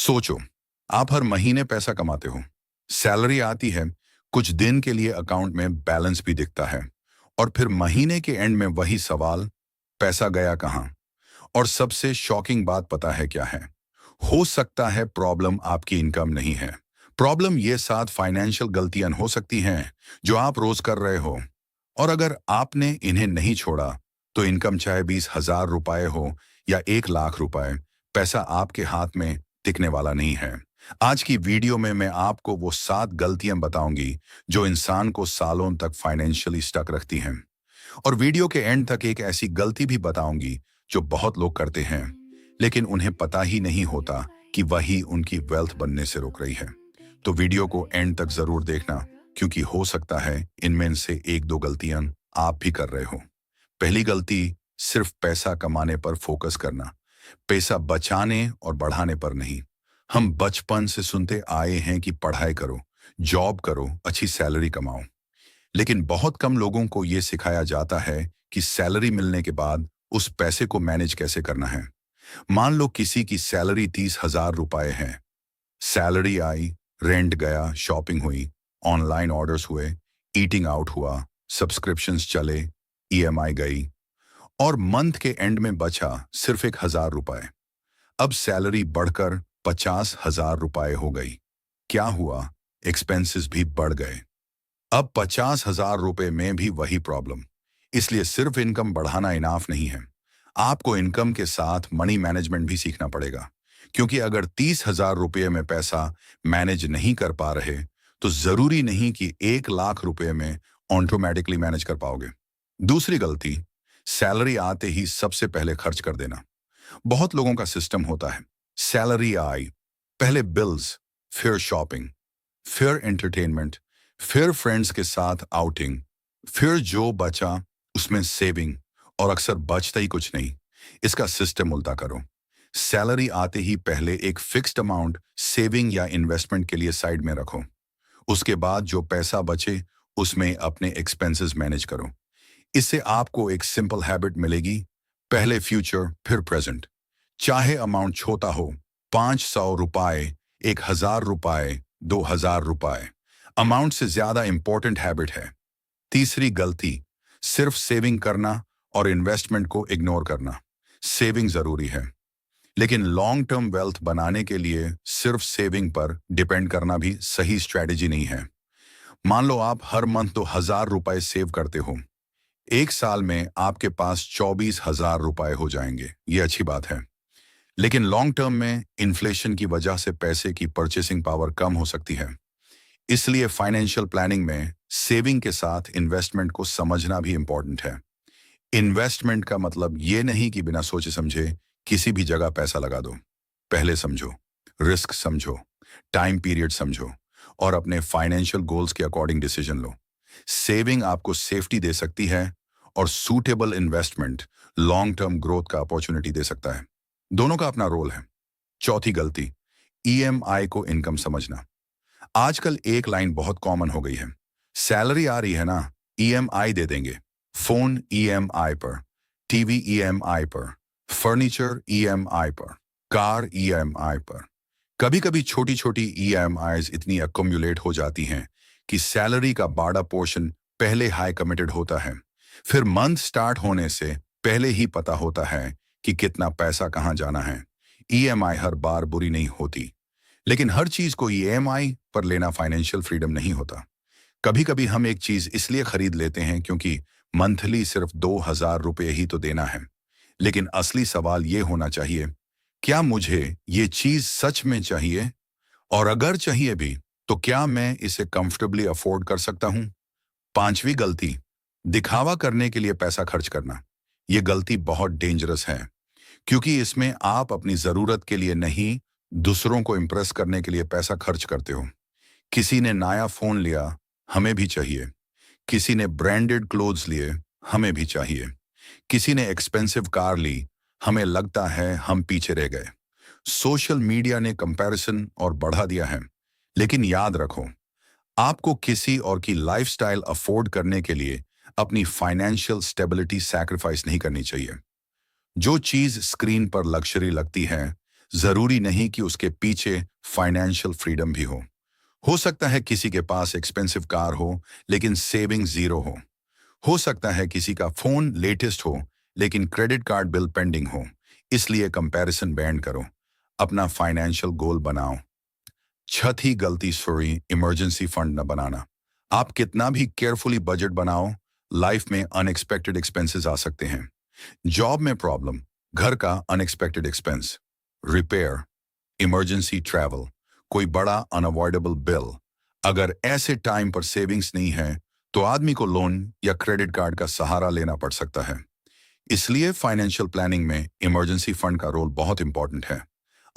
सोचो, आप हर महीने पैसा कमाते हो, सैलरी आती है, कुछ दिन के लिए अकाउंट में बैलेंस भी दिखता है, और फिर महीने के एंड में वही सवाल, पैसा गया कहाँ? और सबसे शॉकिंग बात पता है क्या है? हो सकता है प्रॉब्लम आपकी इनकम नहीं है। प्रॉब्लम ये 7 फाइनेंशियल गलतियां हो सकती हैं जो आप रोज कर रहे हो। और अगर आपने इन्हें नहीं छोड़ा, तो इनकम चाहे 20,000 रुपए हो या 1 लाख रुपए, पैसा आपके हाथ में टिकने वाला नहीं है। आज की वीडियो में मैं आपको वो 7 गलतियां बताऊंगी जो इंसान को सालों तक फाइनेंशियली स्टक रखती हैं। और वीडियो के एंड तक एक ऐसी गलती भी बताऊंगी जो बहुत लोग करते हैं, लेकिन उन्हें पता ही नहीं होता कि वही उनकी वेल्थ बनने से रोक रही है। तो वीडियो को एंड तक जरूर देखना, क्योंकि हो सकता है इनमें से 1-2 गलतियां आप भी कर रहे हो। पहली गलती, सिर्फ पैसा कमाने पर फोकस करना, पैसा बचाने और बढ़ाने पर नहीं। हम बचपन से सुनते आए हैं कि पढ़ाई करो, जॉब करो, अच्छी सैलरी कमाओ। लेकिन बहुत कम लोगों को यह सिखाया जाता है कि सैलरी मिलने के बाद उस पैसे को मैनेज कैसे करना है। मान लो किसी की सैलरी 30,000 रुपए है। सैलरी आई, रेंट गया, शॉपिंग हुई, ऑनलाइन ऑर्डर्स हुए, ईटिंग आउट हुआ, सब्सक्रिप्शंस चले, ईएमआई गई, और मंथ के एंड में बचा सिर्फ 1,000 रुपए। अब सैलरी बढ़कर 50,000 रुपए हो गई। क्या हुआ? एक्सपेंसेस भी बढ़ गए। अब 50,000 रुपए में भी वही प्रॉब्लम। इसलिए सिर्फ इनकम बढ़ाना इनाफ नहीं है। आपको इनकम के साथ मनी मैनेजमेंट भी सीखना पड़ेगा, क्योंकि अगर 30,000 रुपये में पैसा मैनेज नहीं कर पा रहे, तो जरूरी नहीं कि 1 लाख रुपए में ऑटोमेटिकली मैनेज कर पाओगे। दूसरी गलती, सैलरी आते ही सबसे पहले खर्च कर देना। बहुत लोगों का सिस्टम होता है, सैलरी आई, पहले बिल्स, फिर शॉपिंग, फिर एंटरटेनमेंट, फिर फ्रेंड्स के साथ आउटिंग, फिर जो बचा उसमें सेविंग, और अक्सर बचता ही कुछ नहीं। इसका सिस्टम उल्टा करो। सैलरी आते ही पहले एक फिक्स्ड अमाउंट सेविंग या इन्वेस्टमेंट के लिए साइड में रखो। उसके बाद जो पैसा बचे उसमें अपने एक्सपेंसेस मैनेज करो। इससे आपको एक सिंपल हैबिट मिलेगी, पहले फ्यूचर फिर प्रेजेंट। चाहे अमाउंट छोटा हो, 500 रुपए, 1,000 रुपए, 2,000 रुपए, अमाउंट से ज्यादा इंपॉर्टेंट हैबिट है। तीसरी गलती, सिर्फ सेविंग करना और इन्वेस्टमेंट को इग्नोर करना। सेविंग जरूरी है, लेकिन लॉन्ग टर्म वेल्थ बनाने के लिए सिर्फ सेविंग पर डिपेंड करना भी सही स्ट्रेटेजी नहीं है। मान लो आप हर मंथ 2,000 रुपए सेव करते हो। एक साल में आपके पास 24,000 रुपए हो जाएंगे। ये अच्छी बात है, लेकिन लॉन्ग टर्म में इन्फ्लेशन की वजह से पैसे की परचेसिंग पावर कम हो सकती है। इसलिए फाइनेंशियल प्लानिंग में सेविंग के साथ इन्वेस्टमेंट को समझना भी इंपॉर्टेंट है। इन्वेस्टमेंट का मतलब ये नहीं कि बिना सोचे समझे किसी भी जगह पैसा लगा दो। पहले समझो, रिस्क समझो, टाइम पीरियड समझो, और अपने फाइनेंशियल गोल्स के अकॉर्डिंग डिसीजन लो। सेविंग आपको सेफ्टी दे सकती है, और suitable investment long term growth का अपॉर्चुनिटी दे सकता है। दोनों का अपना रोल है। चौथी गलती, ईएमआई को इनकम समझना। आजकल एक लाइन बहुत कॉमन हो गई है, सैलरी आ रही है ना, ईएमआई दे देंगे। फोन ईएमआई पर, टीवी ईएमआई पर, फर्नीचर ईएमआई पर, कार ईएमआई पर। कभी कभी छोटी छोटी ईएमआईज इतनी अकोम्युलेट हो जाती हैं कि सैलरी का बड़ा पोर्शन पहले हाई कमिटेड होता है। फिर मंथ स्टार्ट होने से पहले ही पता होता है कि कितना पैसा कहाँ जाना है। ईएमआई हर बार बुरी नहीं होती, लेकिन हर चीज को ईएमआई पर लेना फाइनेंशियल फ्रीडम नहीं होता। कभी कभी हम एक चीज इसलिए खरीद लेते हैं क्योंकि मंथली सिर्फ 2,000 रुपये ही तो देना है। लेकिन असली सवाल ये होना चाहिए, क्या मुझे ये चीज सच में चाहिए? और अगर चाहिए भी, तो क्या मैं इसे कंफर्टेबली अफोर्ड कर सकता हूं? पांचवी गलती, दिखावा करने के लिए पैसा खर्च करना। ये गलती बहुत डेंजरस है, क्योंकि इसमें आप अपनी जरूरत के लिए नहीं, दूसरों को इंप्रेस करने के लिए पैसा खर्च करते हो। किसी ने नया फोन लिया, हमें भी चाहिए। किसी ने ब्रांडेड क्लोथ्स लिए, हमें भी चाहिए। किसी ने एक्सपेंसिव कार ली, हमें लगता है हम पीछे रह गए। सोशल मीडिया ने कंपैरिजन और बढ़ा दिया है। लेकिन याद रखो, आपको किसी और की लाइफस्टाइल अफोर्ड करने के लिए अपनी फाइनेंशियल स्टेबिलिटी सैक्रिफाइस नहीं करनी चाहिए। जो चीज स्क्रीन पर लग्जरी लगती है, जरूरी नहीं कि उसके पीछे फाइनेंशियल फ्रीडम भी हो सकता है किसी के पास एक्सपेंसिव कार हो लेकिन सेविंग जीरो हो सकता है किसी का फोन लेटेस्ट हो लेकिन क्रेडिट कार्ड बिल पेंडिंग हो। इसलिए कंपैरिजन बैंड करो, अपना फाइनेंशियल गोल बनाओ। छठी गलती सॉरी इमरजेंसी फंड न बनाना। आप कितना भी केयरफुली बजट बनाओ, लाइफ में अनएक्सपेक्टेड एक्सपेंसेस आ सकते हैं। जॉब में प्रॉब्लम, घर का unexpected expense, repair, emergency travel, कोई बड़ा अनअवॉइडेबल बिल। अगर ऐसे टाइम पर सेविंग्स नहीं है तो आदमी को लोन या क्रेडिट कार्ड का सहारा लेना पड़ सकता है। इसलिए फाइनेंशियल प्लानिंग में इमरजेंसी फंड का रोल बहुत इंपॉर्टेंट है।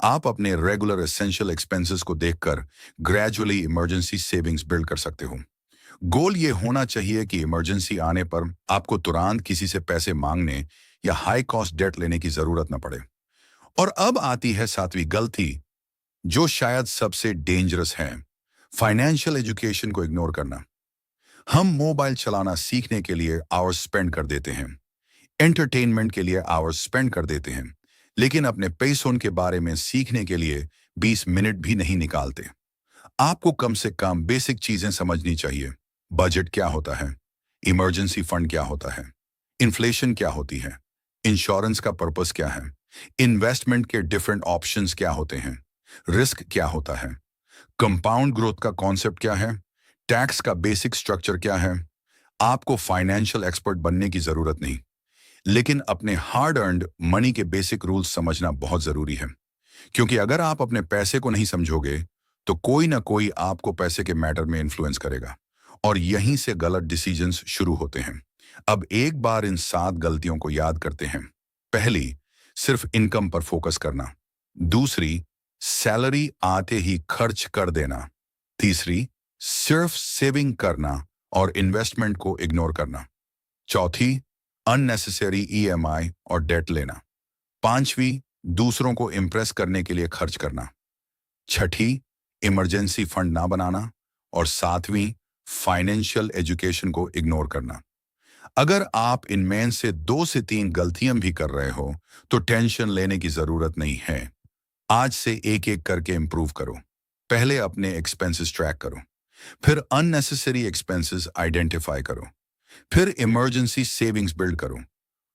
आप अपने रेगुलर एसेंशियल एक्सपेंसेस को देखकर ग्रेजुअली इमरजेंसी सेविंग्स बिल्ड कर सकते हो। गोल ये होना चाहिए कि इमरजेंसी आने पर आपको तुरंत किसी से पैसे मांगने या हाई कॉस्ट डेट लेने की जरूरत न पड़े। और अब आती है सातवीं गलती, जो शायद सबसे डेंजरस है, फाइनेंशियल एजुकेशन को इग्नोर करना। हम मोबाइल चलाना सीखने के लिए आवर्स स्पेंड कर देते हैं, एंटरटेनमेंट के लिए आवर्स स्पेंड कर देते हैं, लेकिन अपने पैसों के बारे में सीखने के लिए 20 मिनट भी नहीं निकालते। आपको कम से कम बेसिक चीजें समझनी चाहिए। बजट क्या होता है, इमरजेंसी फंड क्या होता है, इन्फ्लेशन क्या होती है, इंश्योरेंस का पर्पस क्या है, इन्वेस्टमेंट के डिफरेंट ऑप्शंस क्या होते हैं, रिस्क क्या होता है, कंपाउंड ग्रोथ का कॉन्सेप्ट क्या है, टैक्स का बेसिक स्ट्रक्चर क्या है। आपको फाइनेंशियल एक्सपर्ट बनने की जरूरत नहीं, लेकिन अपने हार्ड अर्न्ड मनी के बेसिक रूल्स समझना बहुत जरूरी है। क्योंकि अगर आप अपने पैसे को नहीं समझोगे तो कोई ना कोई आपको पैसे के मैटर में इन्फ्लुएंस करेगा, और यहीं से गलत डिसीजंस शुरू होते हैं। अब एक बार इन 7 गलतियों को याद करते हैं। पहली, सिर्फ इनकम पर फोकस करना। दूसरी, सैलरी आते ही खर्च कर देना। तीसरी, सिर्फ सेविंग करना और इन्वेस्टमेंट को इग्नोर करना। चौथी, अननेसेसरी ईएमआई और डेट लेना। पांचवी, दूसरों को इम्प्रेस करने के लिए खर्च करना। छठी, इमरजेंसी फंड ना बनाना। और सातवीं, फाइनेंशियल एजुकेशन को इग्नोर करना। अगर आप इनमें से 2 से 3 गलतियां भी कर रहे हो तो टेंशन लेने की जरूरत नहीं है। आज से एक एक करके इंप्रूव करो। पहले अपने एक्सपेंसेस ट्रैक करो, फिर अननेसेसरी एक्सपेंसेस आइडेंटिफाई करो, फिर इमरजेंसी सेविंग्स बिल्ड करो।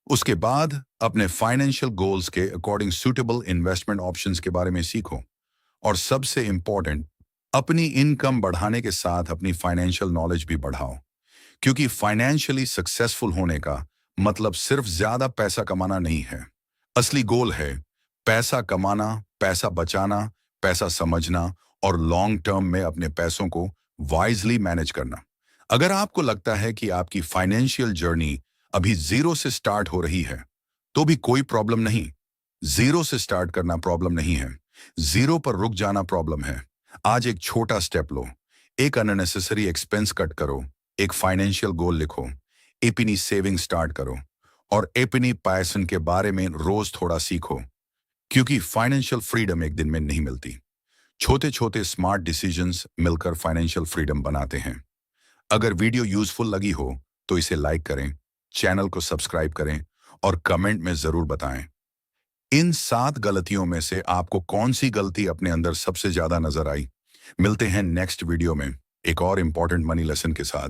उसके बाद अपने फाइनेंशियल गोल्स के अकॉर्डिंग सूटेबल इन्वेस्टमेंट ऑप्शंस के बारे में सीखो। और सबसे इंपॉर्टेंट, अपनी इनकम बढ़ाने के साथ अपनी फाइनेंशियल नॉलेज भी बढ़ाओ। क्योंकि फाइनेंशियली सक्सेसफुल होने का मतलब सिर्फ ज्यादा पैसा कमाना नहीं है। असली गोल है पैसा कमाना, पैसा बचाना, पैसा समझना और लॉन्ग टर्म में अपने पैसों को वाइजली मैनेज करना। अगर आपको लगता है कि आपकी फाइनेंशियल जर्नी अभी जीरो से स्टार्ट हो रही है तो भी कोई प्रॉब्लम नहीं। जीरो से स्टार्ट करना प्रॉब्लम नहीं है, जीरो पर रुक जाना प्रॉब्लम है। आज एक छोटा स्टेप लो, एक अननेसेसरी एक्सपेंस कट करो, एक फाइनेंशियल गोल लिखो, एपनी सेविंग स्टार्ट करो और एपनी पैसन के बारे में रोज थोड़ा सीखो। क्योंकि फाइनेंशियल फ्रीडम एक दिन में नहीं मिलती, छोटे छोटे स्मार्ट डिसीजंस मिलकर फाइनेंशियल फ्रीडम बनाते हैं। अगर वीडियो यूजफुल लगी हो तो इसे लाइक करें, चैनल को सब्सक्राइब करें और कमेंट में जरूर बताएं इन 7 गलतियों में से आपको कौन सी गलती अपने अंदर सबसे ज्यादा नजर आई। मिलते हैं नेक्स्ट वीडियो में एक और इंपॉर्टेंट मनी लेसन के साथ।